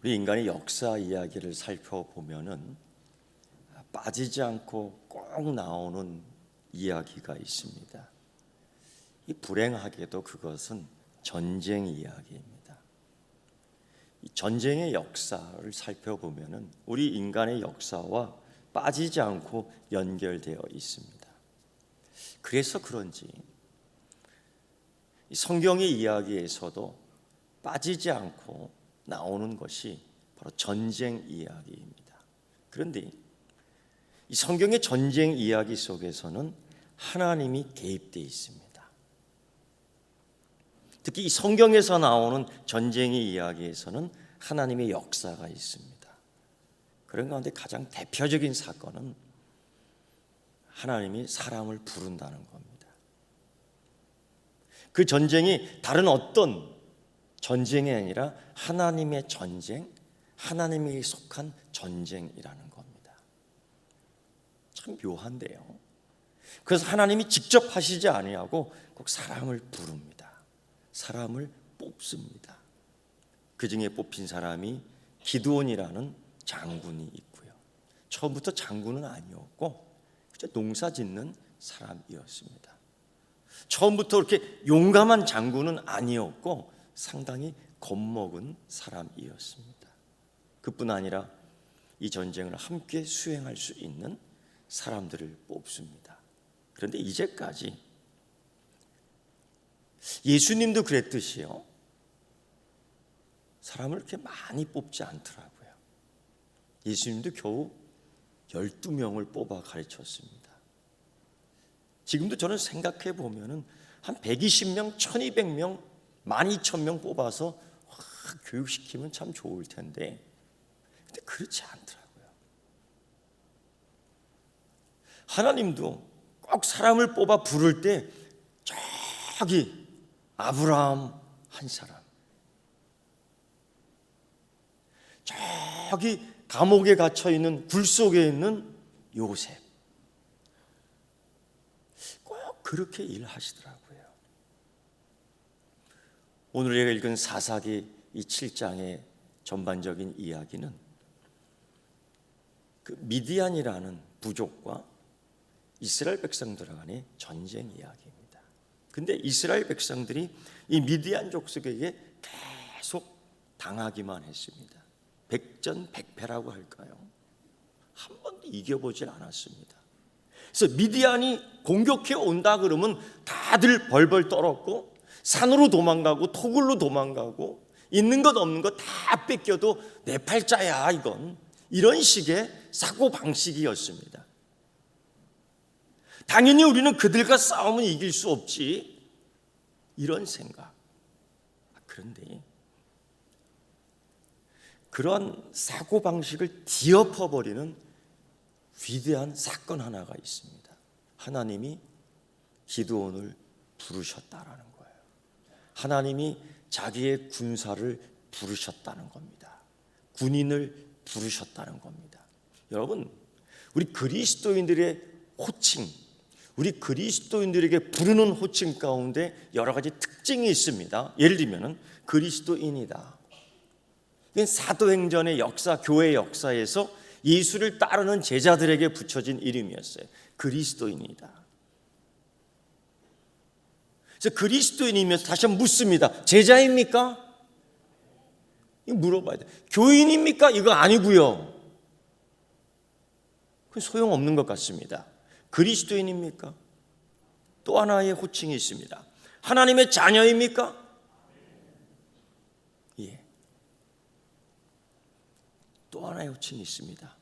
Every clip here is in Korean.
우리 인간의 역사 이야기를 살펴보면은 빠지지 않고 꼭 나오는 이야기가 있습니다. 이 불행하게도 그것은 전쟁 이야기입니다. 이 전쟁의 역사를 살펴보면은 우리 인간의 역사와 빠지지 않고 연결되어 있습니다. 그래서 그런지 이 성경의 이야기에서도 빠지지 않고 나오는 것이 바로 전쟁 이야기입니다. 그런데 이 성경의 전쟁 이야기 속에서는 하나님이 개입되어 있습니다. 특히 이 성경에서 나오는 전쟁의 이야기에서는 하나님의 역사가 있습니다. 그런 가운데 가장 대표적인 사건은 하나님이 사람을 부른다는 겁니다. 그 전쟁이 다른 어떤 전쟁이 아니라 하나님의 전쟁, 하나님에게 속한 전쟁이라는 겁니다. 참 묘한데요. 그래서 하나님이 직접 하시지 아니하고 꼭 사람을 부릅니다. 사람을 뽑습니다. 그 중에 뽑힌 사람이 기드온이라는 장군이 있고요. 처음부터 장군은 아니었고 농사 짓는 사람이었습니다. 처음부터 그렇게 용감한 장군은 아니었고 상당히 겁먹은 사람이었습니다. 그뿐 아니라 이 전쟁을 함께 수행할 수 있는 사람들을 뽑습니다. 그런데 이제까지 예수님도 그랬듯이요, 사람을 그렇게 많이 뽑지 않더라고요. 예수님도 겨우 12명을 뽑아 가르쳤습니다. 지금도 저는 생각해 보면은 한 120명, 1200명, 12,000명 뽑아서 교육시키면 참 좋을 텐데, 근데 그렇지 않더라고요. 하나님도 꼭 사람을 뽑아 부를 때 저기 아브라함 한 사람, 저기 감옥에 갇혀 있는 굴 속에 있는 요셉, 꼭 그렇게 일하시더라고요. 오늘 우리가 읽은 사사기 이 7장의 전반적인 이야기는 그 미디안이라는 부족과 이스라엘 백성들 간의 전쟁 이야기입니다. 근데 이스라엘 백성들이 이 미디안 족속에게 계속 당하기만 했습니다. 백전백패라고 할까요? 한 번도 이겨보질 않았습니다. 그래서 미디안이 공격해 온다 그러면 다들 벌벌 떨었고 산으로 도망가고 토굴로 도망가고 있는 것 없는 것 다 뺏겨도 내 팔자야 이건, 이런 식의 사고방식이었습니다. 당연히 우리는 그들과 싸우면 이길 수 없지, 이런 생각. 그런데 그런 사고방식을 뒤엎어버리는 위대한 사건 하나가 있습니다. 하나님이 기드온을 부르셨다라는 거예요. 하나님이 자기의 군사를 부르셨다는 겁니다. 군인을 부르셨다는 겁니다. 여러분, 우리 그리스도인들의 호칭, 우리 그리스도인들에게 부르는 호칭 가운데 여러 가지 특징이 있습니다. 예를 들면 그리스도인이다. 이건 사도행전의 역사, 교회 역사에서 예수를 따르는 제자들에게 붙여진 이름이었어요. 그리스도인이다. 그래서 그리스도인이면서 다시 한번 묻습니다. 제자입니까? 이거 물어봐야 돼. 교인입니까? 이거 아니고요. 그건 소용없는 것 같습니다. 그리스도인입니까? 또 하나의 호칭이 있습니다. 하나님의 자녀입니까? 예. 또 하나의 호칭이 있습니다.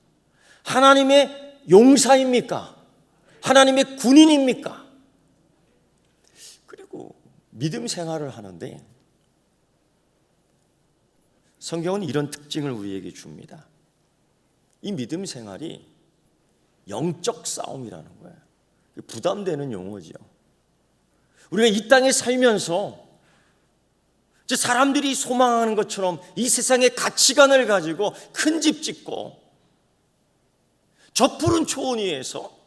하나님의 용사입니까? 하나님의 군인입니까? 그리고 믿음 생활을 하는데 성경은 이런 특징을 우리에게 줍니다. 이 믿음 생활이 영적 싸움이라는 거예요. 부담되는 용어지요. 우리가 이 땅에 살면서 사람들이 소망하는 것처럼 이 세상의 가치관을 가지고 큰 집 짓고 저 푸른 초원 위에서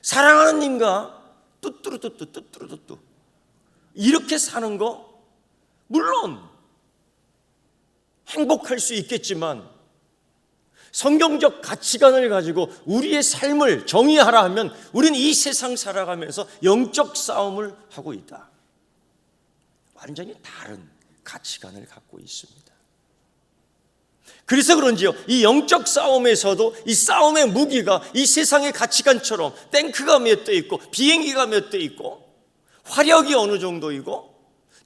사랑하는 님과 뚜뚜루뚜뚜 이렇게 사는 거 물론 행복할 수 있겠지만 성경적 가치관을 가지고 우리의 삶을 정의하라 하면 우리는 이 세상 살아가면서 영적 싸움을 하고 있다. 완전히 다른 가치관을 갖고 있습니다. 그래서 그런지요, 이 영적 싸움에서도 이 싸움의 무기가 이 세상의 가치관처럼 탱크가 몇 대 있고 비행기가 몇 대 있고 화력이 어느 정도이고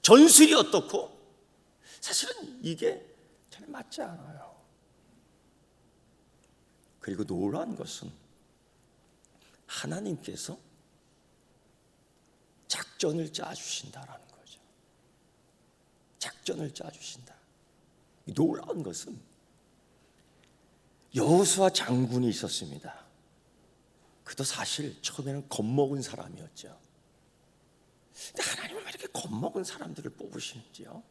전술이 어떻고, 사실은 이게 잘 맞지 않아요. 그리고 놀라운 것은 하나님께서 작전을 짜주신다라는 거죠. 작전을 짜주신다. 놀라운 것은 여호수아 장군이 있었습니다. 그도 사실 처음에는 겁먹은 사람이었죠. 근데 하나님은 왜 이렇게 겁먹은 사람들을 뽑으시는지요?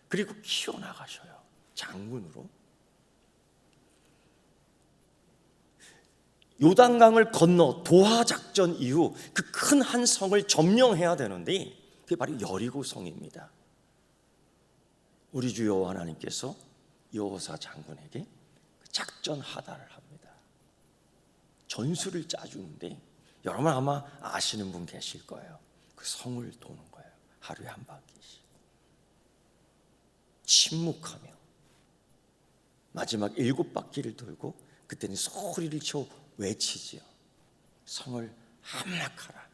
그리고 키워나가셔요. 장군으로. 요단강을 건너 도하 작전 이후 그 큰 한 성을 점령해야 되는데 그게 바로 여리고 성입니다. 우리 주 여호와 하나님께서 여호사 장군에게 작전 하달을 합니다. 전술을 짜주는데 여러분 아마 아시는 분 계실 거예요. 그 성을 도는 거예요. 하루에 한 바퀴씩. 침묵하며 마지막 7바퀴를 돌고 그때는 소리를 쳐 외치지요. 성을 함락하라.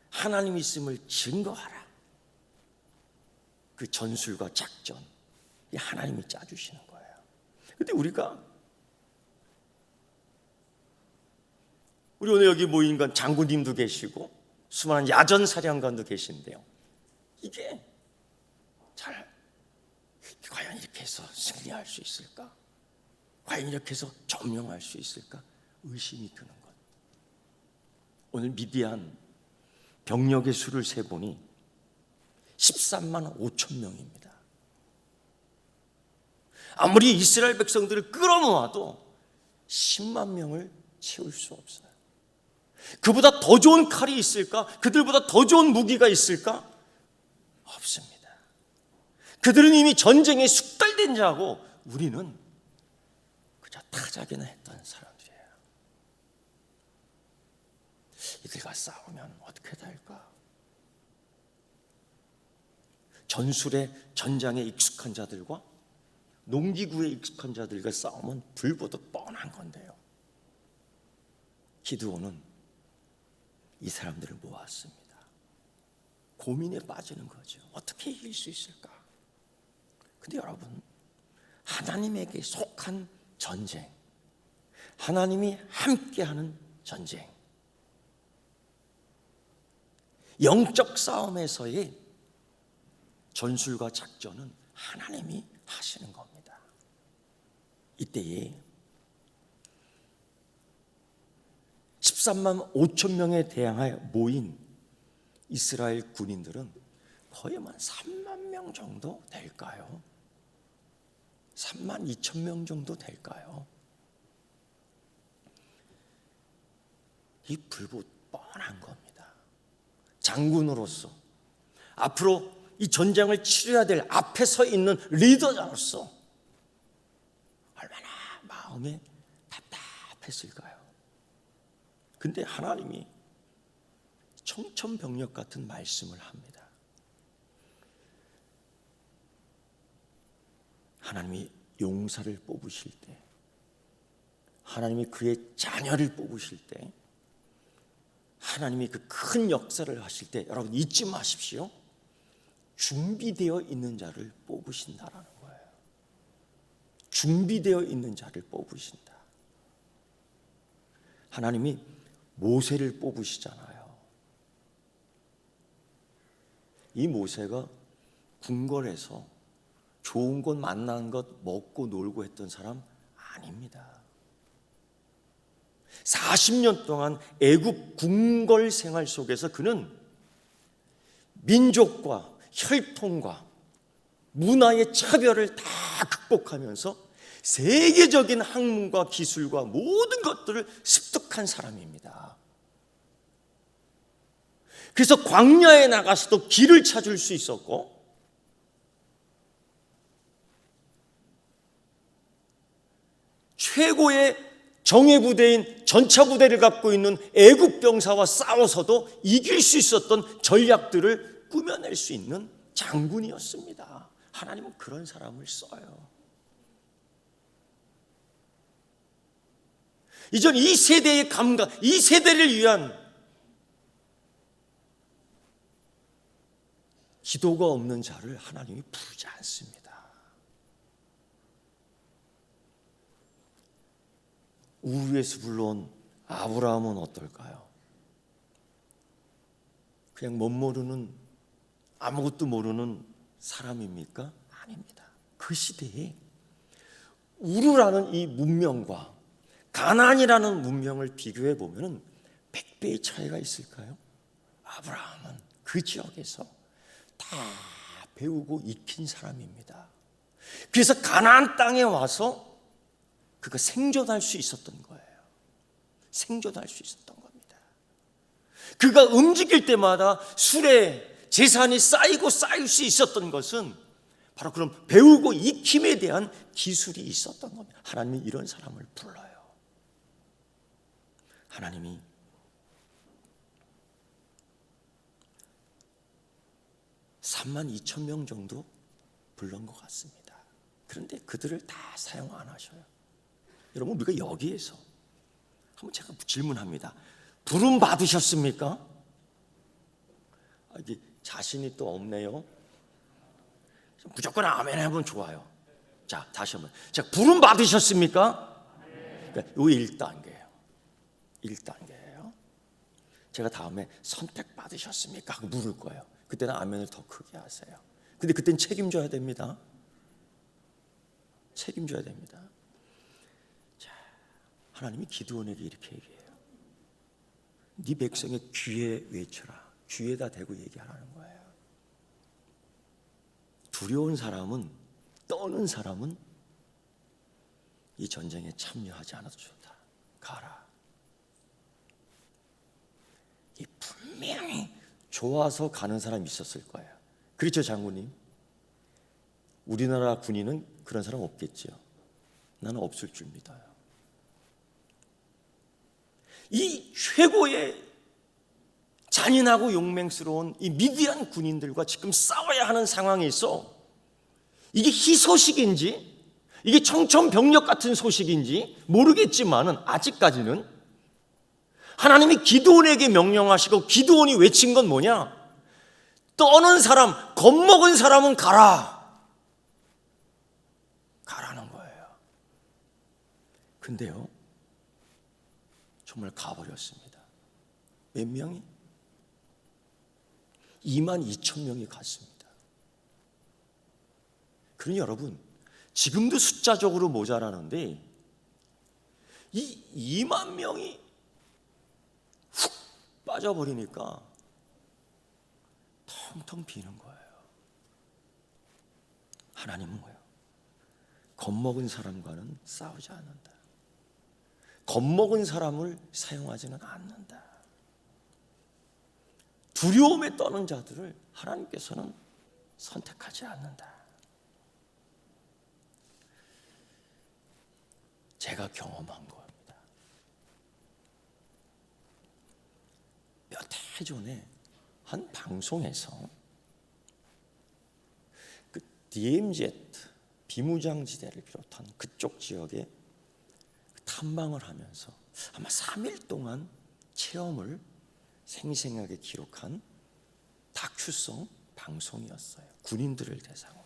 하나님 있음을 증거하라. 그 전술과 작전, 이 하나님이 짜주시는 거예요. 근데 우리 오늘 여기 모인 건 장군님도 계시고 수많은 야전 사령관도 계신데요. 이게 과연 이렇게 해서 승리할 수 있을까? 과연 이렇게 해서 점령할 수 있을까? 의심이 드는 것. 오늘 미디안 병력의 수를 세보니 13만 5천 명입니다. 아무리 이스라엘 백성들을 끌어모아도 10만 명을 채울 수 없어요. 그보다 더 좋은 칼이 있을까? 그들보다 더 좋은 무기가 있을까? 없습니다. 그들은 이미 전쟁에 숙달된 자고 우리는 그저 타작이나 했던 사람들이에요. 이들과 싸우면 어떻게 될까? 전장에 익숙한 자들과 농기구에 익숙한 자들과 싸우면 불보듯 뻔한 건데요. 기드온은 이 사람들을 모았습니다. 고민에 빠지는 거죠. 어떻게 이길 수 있을까? 근데 여러분, 하나님에게 속한 전쟁, 하나님이 함께하는 전쟁, 영적 싸움에서의 전술과 작전은 하나님이 하시는 겁니다. 이때에 13만 5천 명에 대항하여 모인 이스라엘 군인들은 거의 한 3만 명 정도 될까요? 3만 2천 명 정도 될까요? 이 불보 뻔한 겁니다. 장군으로서 앞으로 이 전쟁을 치러야 될 앞에 서 있는 리더자로서 얼마나 마음에 답답했을까요? 근데 하나님이 청천벽력 같은 말씀을 합니다. 하나님이 용사를 뽑으실 때, 하나님이 그의 자녀를 뽑으실 때, 하나님이 그 큰 역사를 하실 때 여러분 잊지 마십시오. 준비되어 있는 자를 뽑으신다라는 거예요. 준비되어 있는 자를 뽑으신다. 하나님이 모세를 뽑으시잖아요. 이 모세가 궁궐에서 좋은 것 만난 것 먹고 놀고 했던 사람 아닙니다. 40년 동안 애굽 궁궐 생활 속에서 그는 민족과 혈통과 문화의 차별을 다 극복하면서 세계적인 학문과 기술과 모든 것들을 습득한 사람입니다. 그래서 광야에 나가서도 길을 찾을 수 있었고 최고의 정예 부대인 전차 부대를 갖고 있는 애국 병사와 싸워서도 이길 수 있었던 전략들을 꾸며낼 수 있는 장군이었습니다. 하나님은 그런 사람을 써요. 이전 이 세대의 감각, 이 세대를 위한 기도가 없는 자를 하나님이 부르지 않습니다. 우주에서 불러온 아브라함은 어떨까요? 그냥 못 모르는, 아무것도 모르는 사람입니까? 아닙니다. 그 시대에 우르라는 이 문명과 가나안이라는 문명을 비교해 보면 100배의 차이가 있을까요? 아브라함은 그 지역에서 다 배우고 익힌 사람입니다. 그래서 가나안 땅에 와서 그가 생존할 수 있었던 거예요. 생존할 수 있었던 겁니다. 그가 움직일 때마다 술에 재산이 쌓이고 쌓일 수 있었던 것은 바로 그런 배우고 익힘에 대한 기술이 있었던 겁니다. 하나님이 이런 사람을 불러요. 하나님이 32,000명 정도 불른 것 같습니다. 그런데 그들을 다 사용 안 하셔요. 여러분, 우리가 여기에서 한번 제가 질문합니다. 부름 받으셨습니까? 이게 자신이 또 없네요. 무조건 아멘 하면 좋아요. 자, 다시 한번. 자, 부름 받으셨습니까? 그러니까 요 1단계예요. 1단계예요. 제가 다음에 선택 받으셨습니까? 하고 물을 거예요. 그때는 아멘을 더 크게 하세요. 근데 그때는 책임져야 됩니다. 책임져야 됩니다. 자, 하나님이 기드온에게 이렇게 얘기해요. 네 백성의 귀에 외쳐라. 귀에다 대고 얘기하라는 거예요. 두려운 사람은, 떠는 사람은 이 전쟁에 참여하지 않아도 좋다. 가라. 이 분명히 좋아서 가는 사람이 있었을 거예요. 그렇죠, 장군님? 우리나라 군인은 그런 사람 없겠죠. 나는 없을 줄 믿어요. 이 최고의 잔인하고 용맹스러운 이 미디안 군인들과 지금 싸워야 하는 상황에 있어 이게 희소식인지 이게 청천벽력 같은 소식인지 모르겠지만은 아직까지는 하나님이 기드온에게 명령하시고 기드온이 외친 건 뭐냐? 떠는 사람, 겁먹은 사람은 가라. 가라는 거예요. 근데요, 정말 가버렸습니다. 몇 명이? 22,000명이 갔습니다. 그러니 여러분, 지금도 숫자적으로 모자라는데 이 2만 명이 훅 빠져버리니까 텅텅 비는 거예요. 하나님은 뭐예요? 겁먹은 사람과는 싸우지 않는다. 겁먹은 사람을 사용하지는 않는다. 두려움에 떠는 자들을 하나님께서는 선택하지 않는다. 제가 경험한 겁니다. 몇 해 전에 한 방송에서 그 DMZ 비무장지대를 비롯한 그쪽 지역에 탐방을 하면서 아마 3일 동안 체험을 생생하게 기록한 다큐성 방송이었어요. 군인들을 대상으로.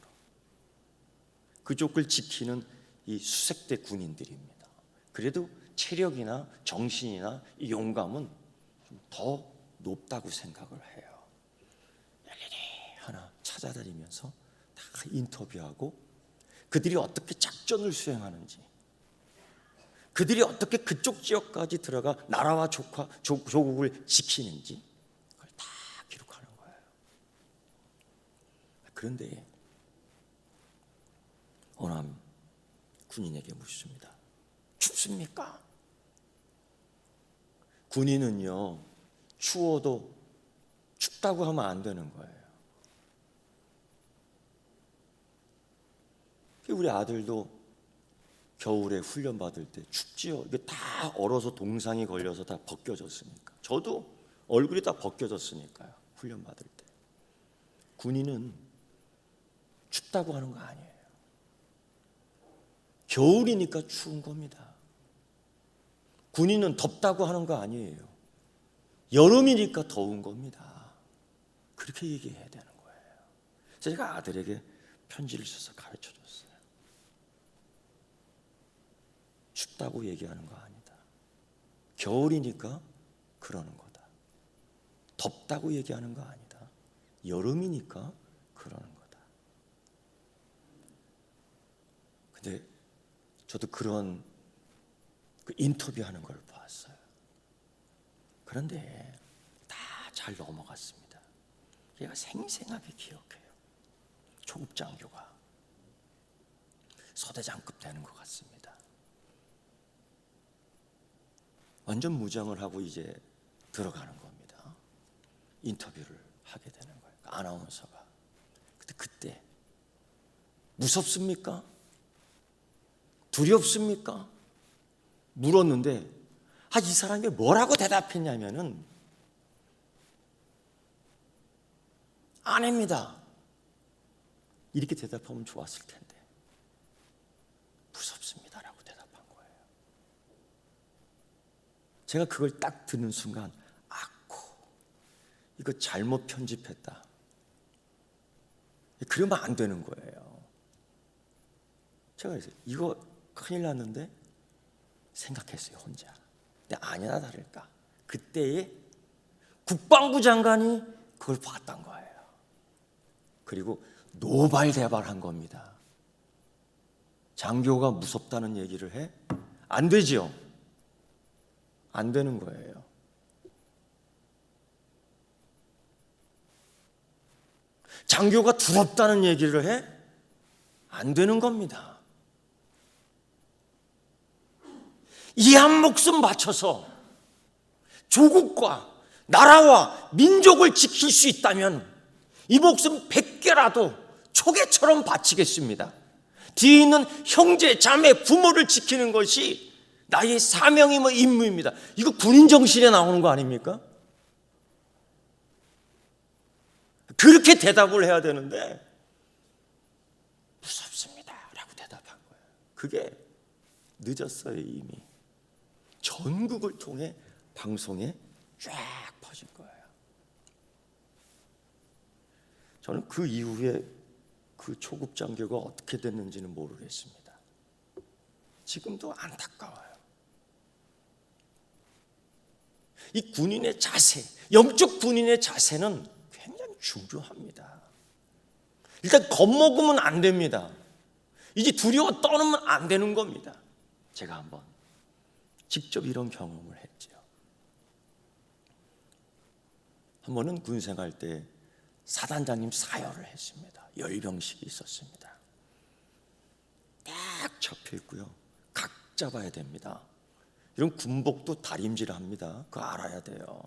그쪽을 지키는 이 수색대 군인들입니다. 그래도 체력이나 정신이나 이 용감은 좀 더 높다고 생각을 해요. 일일이 하나 찾아다니면서 다 인터뷰하고 그들이 어떻게 작전을 수행하는지, 그들이 어떻게 그쪽 지역까지 들어가 나라와 조국을 지키는지 그걸 다 기록하는 거예요. 그런데 어느 군인에게 묻습니다. 춥습니까? 군인은요, 추워도 춥다고 하면 안 되는 거예요. 우리 아들도 겨울에 훈련 받을 때 춥지요. 이게 다 얼어서 동상이 걸려서 다 벗겨졌으니까. 저도 얼굴이 다 벗겨졌으니까요. 훈련 받을 때. 군인은 춥다고 하는 거 아니에요. 겨울이니까 추운 겁니다. 군인은 덥다고 하는 거 아니에요. 여름이니까 더운 겁니다. 그렇게 얘기해야 되는 거예요. 제가 아들에게 편지를 써서 가르쳐줬어요. 춥다고 얘기하는 거 아니다. 겨울이니까 그러는 거다. 덥다고 얘기하는 거 아니다. 여름이니까 그러는 거다. 근데 저도 그런 그 인터뷰하는 걸 봤어요. 그런데 다 잘 넘어갔습니다. 얘가 생생하게 기억해요. 초급장교가 서대장급 되는 것 같습니다. 완전 무장을 하고 이제 들어가는 겁니다. 인터뷰를 하게 되는 거예요. 아나운서가. 근데 그때 무섭습니까? 두렵습니까? 물었는데 이 사람이 뭐라고 대답했냐면은 아닙니다. 이렇게 대답하면 좋았을 텐데 무섭습니다라고 대답한 거예요. 제가 그걸 딱 듣는 순간 이거 잘못 편집했다. 그러면 안 되는 거예요. 제가 이거 큰일 났는데 생각했어요, 혼자. 근데 아니나 다를까 그때의 국방부 장관이 그걸 봤던 거예요. 그리고 노발대발한 겁니다. 장교가 무섭다는 얘기를 해? 안 되지요. 안 되는 거예요. 장교가 두렵다는 얘기를 해? 안 되는 겁니다. 이 한 목숨 바쳐서 조국과 나라와 민족을 지킬 수 있다면 이 목숨 100개라도 초계처럼 바치겠습니다. 뒤에 있는 형제, 자매, 부모를 지키는 것이 나의 사명이며 임무입니다. 이거 군인 정신에 나오는 거 아닙니까? 그렇게 대답을 해야 되는데 무섭습니다 라고 대답한 거예요. 그게 늦었어요. 이미 전국을 통해 방송에 쫙 퍼진 거예요. 저는 그 이후에 그 초급 장교가 어떻게 됐는지는 모르겠습니다. 지금도 안타까워요. 이 군인의 자세, 영적 군인의 자세는 굉장히 중요합니다. 일단 겁먹으면 안 됩니다. 이제 두려워 떠는 안 되는 겁니다. 제가 한번 직접 이런 경험을 했죠. 한 번은 군생활 때 사단장님 사열을 했습니다. 열병식이 있었습니다. 딱 잡혀 있고요. 각 잡아야 됩니다. 이런 군복도 다림질합니다. 그거 알아야 돼요.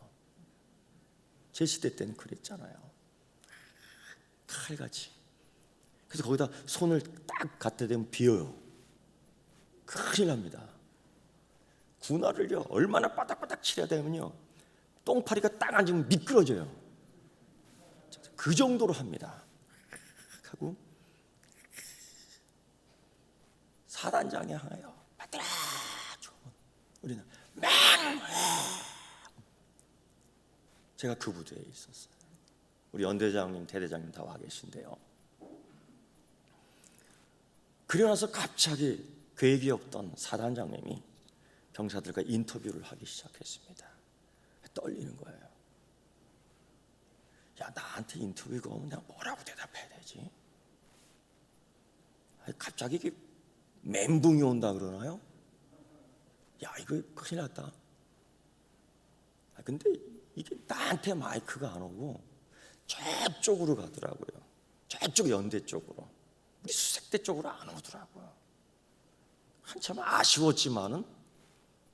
제 시대 때는 그랬잖아요. 칼같이. 그래서 거기다 손을 딱 갖다 대면 비어요. 큰일 납니다. 군화를요 얼마나 바닥바닥 치려야 되면요 똥파리가 딱 앉으면 미끄러져요. 그 정도로 합니다. 하고 사단장이 하나요. 받들어. 우리는 맹. 제가 그 부대에 있었어요. 우리 연대장님, 대대장님 다 와 계신데요. 그러고 나서 갑자기 계획이 없던 사단장님이 병사들과 인터뷰를 하기 시작했습니다. 떨리는 거예요. 야, 나한테 인터뷰가 오면 내가 뭐라고 대답해야 되지? 갑자기 이게 멘붕이 온다 그러나요? 야, 이거 큰일 났다. 근데 이게 나한테 마이크가 안 오고 저쪽으로 가더라고요. 저쪽 연대 쪽으로. 우리 수색대 쪽으로 안 오더라고요. 한참 아쉬웠지만은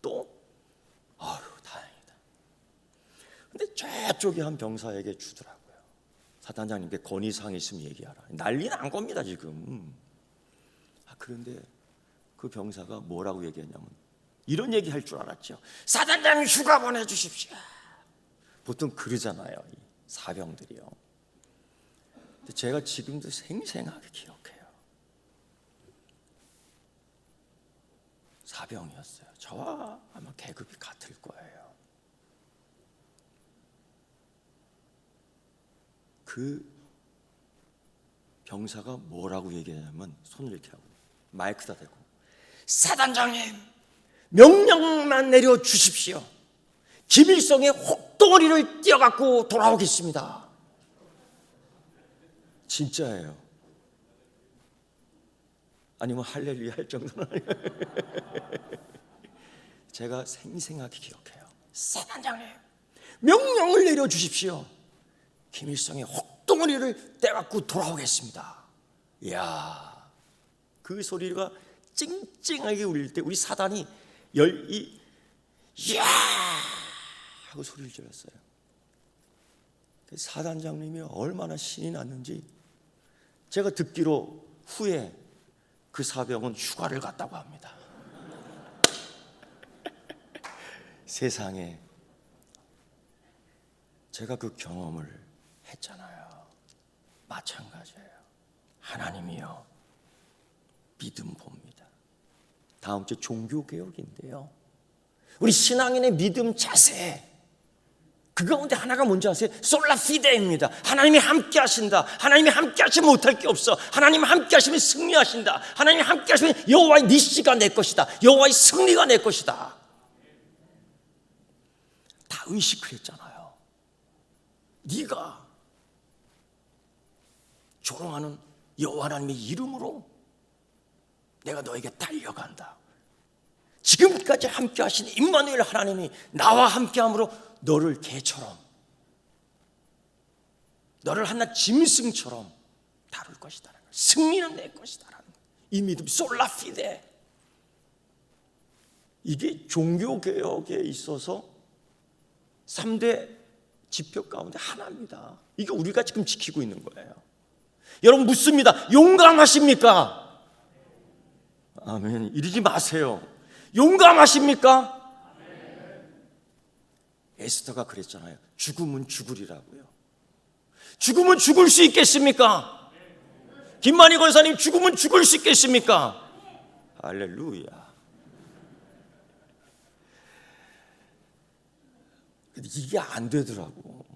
또 다행이다. 근데 저쪽에 한 병사에게 주더라고요. 사단장님께 건의사항이 있으면 얘기하라. 난리 난 겁니다 지금. 그런데 그 병사가 뭐라고 얘기했냐면 이런 얘기 할 줄 알았죠. 사단장님 휴가 보내주십시오. 보통 그러잖아요, 이 사병들이요. 근데 제가 지금도 생생하게 기억해요. 사병이었어요. 저와 아마 계급이 같을 거예요. 그 병사가 뭐라고 얘기하냐면 손을 이렇게 하고 마이크다 대고 사단장님 명령만 내려주십시오. 김일성의 혹덩어리를 띄어갖고 돌아오겠습니다. 진짜예요. 아니면 할렐루야 할 정도는 아니에요. 제가 생생하게 기억해요. 사단장님 명령을 내려주십시오. 김일성의 혹덩어리를 떼갖고 돌아오겠습니다. 이야, 그 소리가 찡찡하게 울릴 때 우리 사단이 이야 하고 소리를 질렀어요. 사단장님이 얼마나 신이 났는지 제가 듣기로 후에 그 사병은 휴가를 갔다고 합니다. 세상에 제가 그 경험을 했잖아요. 마찬가지예요. 하나님이요 믿음 봅니다. 다음 주 종교개혁인데요, 우리 신앙인의 믿음 자세, 그 가운데 하나가 뭔지 아세요? 솔라피데입니다. 하나님이 함께 하신다. 하나님이 함께 하시면 못할 게 없어. 하나님이 함께 하시면 승리하신다. 하나님이 함께 하시면 여호와의 니시가 내 것이다. 여호와의 승리가 내 것이다. 다 의식을 했잖아요. 네가 조롱하는 여호와 하나님의 이름으로 내가 너에게 달려간다. 지금까지 함께 하신 임마누엘 하나님이 나와 함께함으로 너를 개처럼, 너를 하나 짐승처럼 다룰 것이다. 승리는 내 것이다. 이 믿음, 솔라피데. 이게 종교개혁에 있어서 3대 지표 가운데 하나입니다. 이게 우리가 지금 지키고 있는 거예요. 여러분 묻습니다. 용감하십니까? 아멘. 이러지 마세요. 용감하십니까? 에스더가 그랬잖아요. 죽음은 죽으리라고요. 죽음은 죽을 수 있겠습니까? 김만희 권사님, 죽음은 죽을 수 있겠습니까? 할렐루야. 근데 이게 안 되더라고.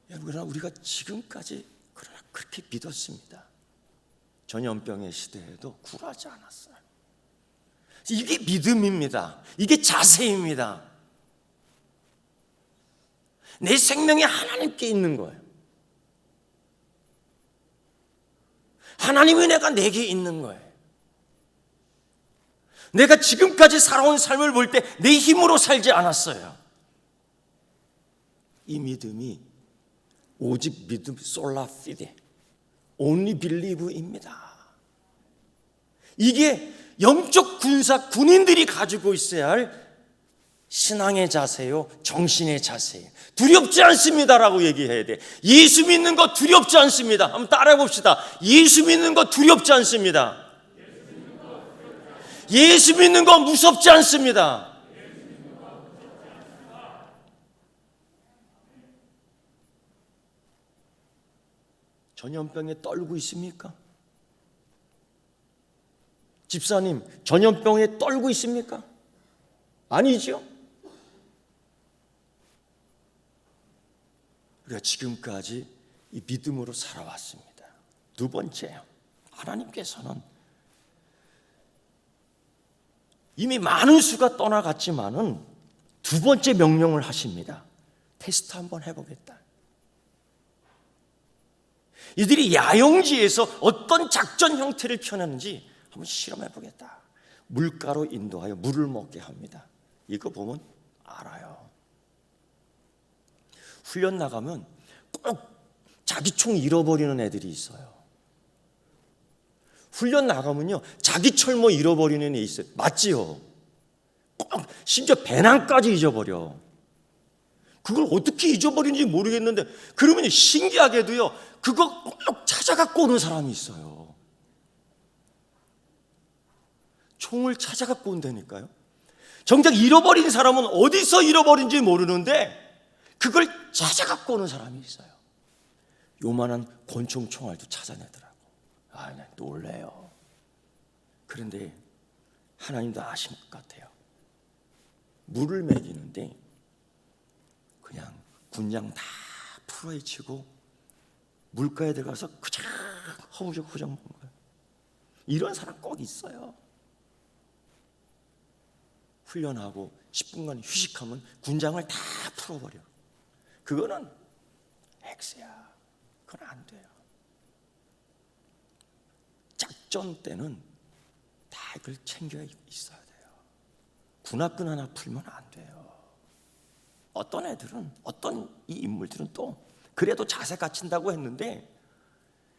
여러분, 우리가 지금까지 그러나 그렇게 믿었습니다. 전염병의 시대에도 굴하지 않았어요. 이게 믿음입니다. 이게 자세입니다. 내 생명이 하나님께 있는 거예요. 하나님의 은혜가 내게 있는 거예요. 내가 지금까지 살아온 삶을 볼 때 내 힘으로 살지 않았어요. 이 믿음이 오직 믿음, 솔라 피데, only believe입니다. 이게 영적 군인들이 가지고 있어야 할 신앙의 자세요, 정신의 자세예요. 두렵지 않습니다라고 얘기해야 돼. 예수 믿는 거 두렵지 않습니다. 한번 따라해 봅시다. 예수 믿는 거 두렵지 않습니다. 예수 믿는 거 무섭지 않습니다. 전염병에 떨고 있습니까? 집사님, 전염병에 떨고 있습니까? 아니죠. 우리가 지금까지 이 믿음으로 살아왔습니다. 두 번째요, 하나님께서는 이미 많은 수가 떠나갔지만은 두 번째 명령을 하십니다. 테스트 한번 해보겠다. 이들이 야영지에서 어떤 작전 형태를 펴내는지 한번 실험해보겠다. 물가로 인도하여 물을 먹게 합니다. 이거 보면 알아요. 훈련 나가면 꼭 자기 총 잃어버리는 애들이 있어요. 훈련 나가면요, 자기 철모 잃어버리는 애 있어요. 맞지요? 꼭 심지어 배낭까지 잊어버려. 그걸 어떻게 잊어버리는지 모르겠는데, 그러면 신기하게도요, 그거 꼭 찾아갖고 오는 사람이 있어요. 총을 찾아갖고 온다니까요. 정작 잃어버린 사람은 어디서 잃어버린지 모르는데 그걸 찾아갖고 오는 사람이 있어요. 요만한 권총 총알도 찾아내더라고. 난 놀래요. 그런데 하나님도 아신 것 같아요. 물을 먹이는데 그냥 군장 다 풀어헤치고 물가에 들어가서 그냥 허우적허우적 먹는 거예요. 이런 사람 꼭 있어요. 훈련하고 10분간 휴식하면 군장을 다 풀어버려. 그거는 X야. 그건 안 돼요. 작전 때는 다 이걸 챙겨 있어야 돼요. 군화끈 하나 풀면 안 돼요. 어떤 애들은, 어떤 이 인물들은 또 그래도 자세 갖춘다고 했는데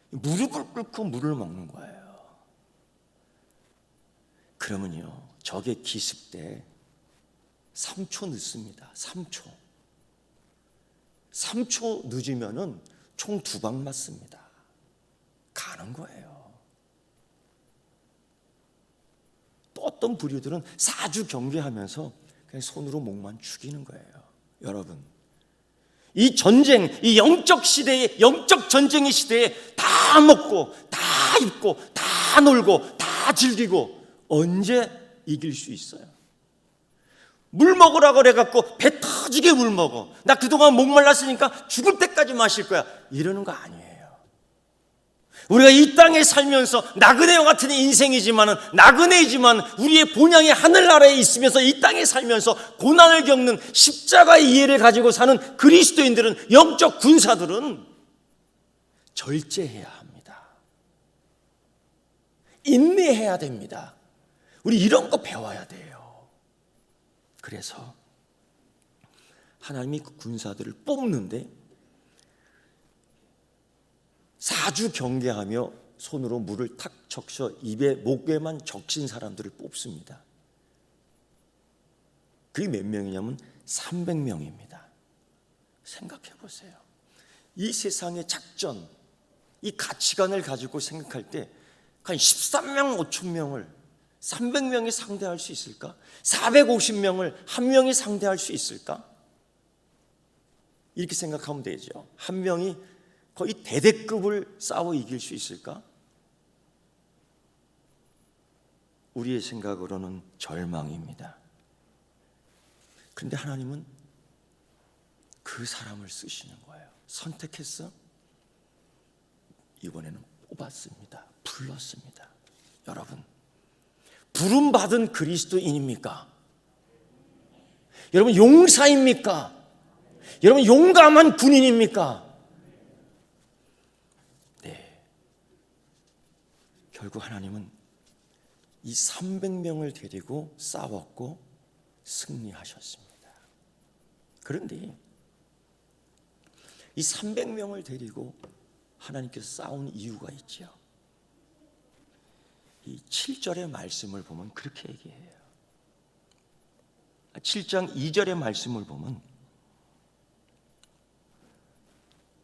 무릎을 꿇고 물을 먹는 거예요. 그러면요, 적의 기습 때 3초 늦습니다. 3초 늦으면은 총 2방 맞습니다. 가는 거예요. 또 어떤 부류들은 4주 경계하면서 그냥 손으로 목만 죽이는 거예요. 여러분, 이 전쟁, 이 영적 시대에, 영적 전쟁의 시대에 다 먹고, 다 입고, 다 놀고, 다 즐기고 언제 이길 수 있어요? 물 먹으라 그래갖고 배 터지게 물 먹어. 나 그동안 목말랐으니까 죽을 때까지 마실 거야. 이러는 거 아니에요. 우리가 이 땅에 살면서 나그네와 같은 인생이지만, 나그네이지만 우리의 본향이 하늘나라에 있으면서 이 땅에 살면서 고난을 겪는 십자가의 이해를 가지고 사는 그리스도인들은, 영적 군사들은 절제해야 합니다. 인내해야 됩니다. 우리 이런 거 배워야 돼요. 그래서 하나님이 그 군사들을 뽑는데 4주 경계하며 손으로 물을 탁 적셔 입에 목에만 적신 사람들을 뽑습니다. 그게 몇 명이냐면 300명입니다. 생각해 보세요. 이 세상의 작전, 이 가치관을 가지고 생각할 때 한 13명, 5천 명을 300명이 상대할 수 있을까? 450명을 한 명이 상대할 수 있을까? 이렇게 생각하면 되죠. 한 명이 거의 대대급을 싸워 이길 수 있을까? 우리의 생각으로는 절망입니다. 그런데 하나님은 그 사람을 쓰시는 거예요. 선택했어? 이번에는 뽑았습니다. 불렀습니다. 여러분, 부름받은 그리스도인입니까? 여러분, 용사입니까? 여러분, 용감한 군인입니까? 결국 하나님은 이 300명을 데리고 싸웠고 승리하셨습니다. 그런데 이 300명을 데리고 하나님께서 싸운 이유가 있죠. 이 7절의 말씀을 보면 그렇게 얘기해요. 7장 2절의 말씀을 보면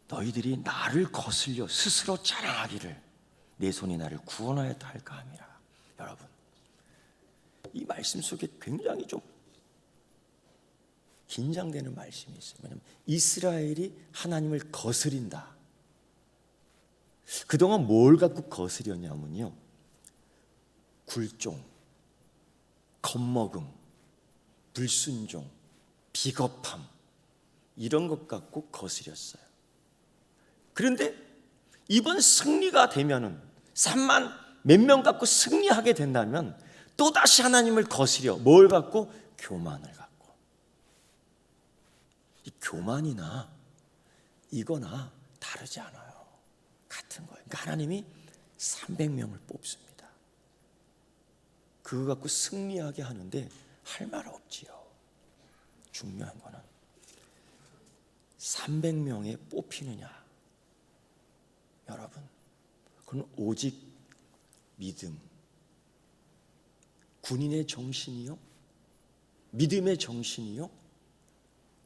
너희들이 나를 거슬려 스스로 자랑하기를 내 손이 나를 구원하였다 할까 함이라. 여러분, 이 말씀 속에 굉장히 좀 긴장되는 말씀이 있어요. 왜냐하면 이스라엘이 하나님을 거스린다. 그동안 뭘 갖고 거스렸냐면요, 굴종, 겁먹음, 불순종, 비겁함, 이런 것 갖고 거스렸어요. 그런데 이번 승리가 되면은 3만 몇 명 갖고 승리하게 된다면 또다시 하나님을 거스려. 뭘 갖고? 교만을 갖고. 이 교만이나 이거나 다르지 않아요. 같은 거예요. 그러니까 하나님이 300명을 뽑습니다. 그거 갖고 승리하게 하는데 할 말 없지요. 중요한 거는 300명에 뽑히느냐. 여러분, 그건 오직 믿음, 군인의 정신이요, 믿음의 정신이요,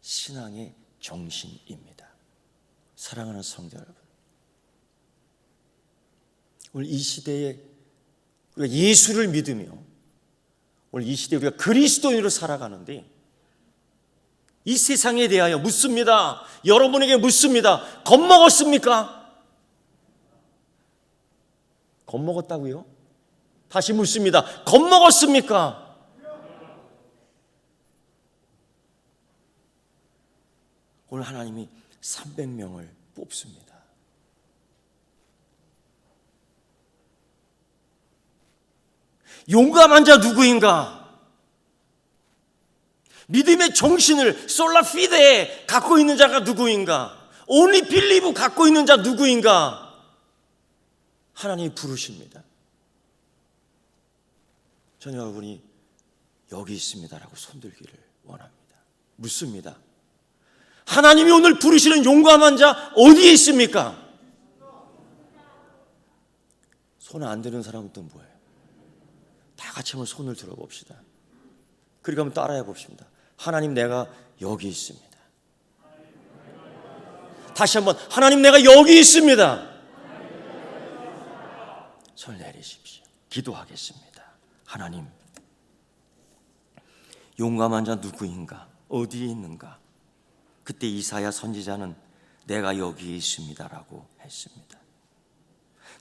신앙의 정신입니다. 사랑하는 성도 여러분, 오늘 이 시대에 우리가 예수를 믿으며 오늘 이 시대에 우리가 그리스도인으로 살아가는데 이 세상에 대하여 묻습니다. 여러분에게 묻습니다. 겁먹었습니까? 겁먹었다고요? 다시 묻습니다. 겁먹었습니까? 오늘 하나님이 300명을 뽑습니다. 용감한 자 누구인가? 믿음의 정신을 솔라피데에 갖고 있는 자가 누구인가? only believe 갖고 있는 자 누구인가? 하나님이 부르십니다. 저는 여러분이 여기 있습니다라고 손들기를 원합니다. 묻습니다. 하나님이 오늘 부르시는 용감한 자 어디에 있습니까? 손 안 드는 사람은 또 뭐예요? 다 같이 한번 손을 들어봅시다. 그리고 한번 따라해 봅시다. 하나님, 내가 여기 있습니다. 다시 한번, 하나님, 내가 여기 있습니다. 손 내리십시오. 기도하겠습니다. 하나님, 용감한 자 누구인가? 어디에 있는가? 그때 이사야 선지자는 내가 여기 있습니다라고 했습니다.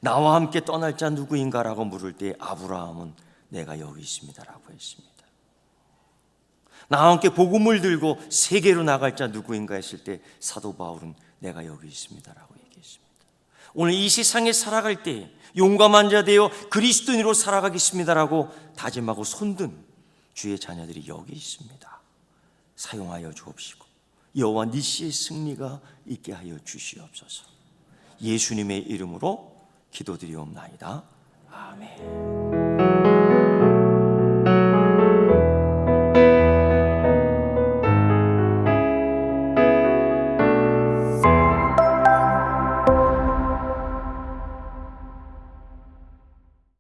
나와 함께 떠날 자 누구인가라고 물을 때 아브라함은 내가 여기 있습니다라고 했습니다. 나와 함께 복음을 들고 세계로 나갈 자 누구인가 했을 때 사도 바울은 내가 여기 있습니다라고 얘기했습니다. 오늘 이 세상에 살아갈 때 용감한 자 되어 그리스도인으로 살아가겠습니다라고 다짐하고 손든 주의 자녀들이 여기 있습니다. 사용하여 주옵시고 여호와 니시의 승리가 있게 하여 주시옵소서. 예수님의 이름으로 기도드리옵나이다. 아멘.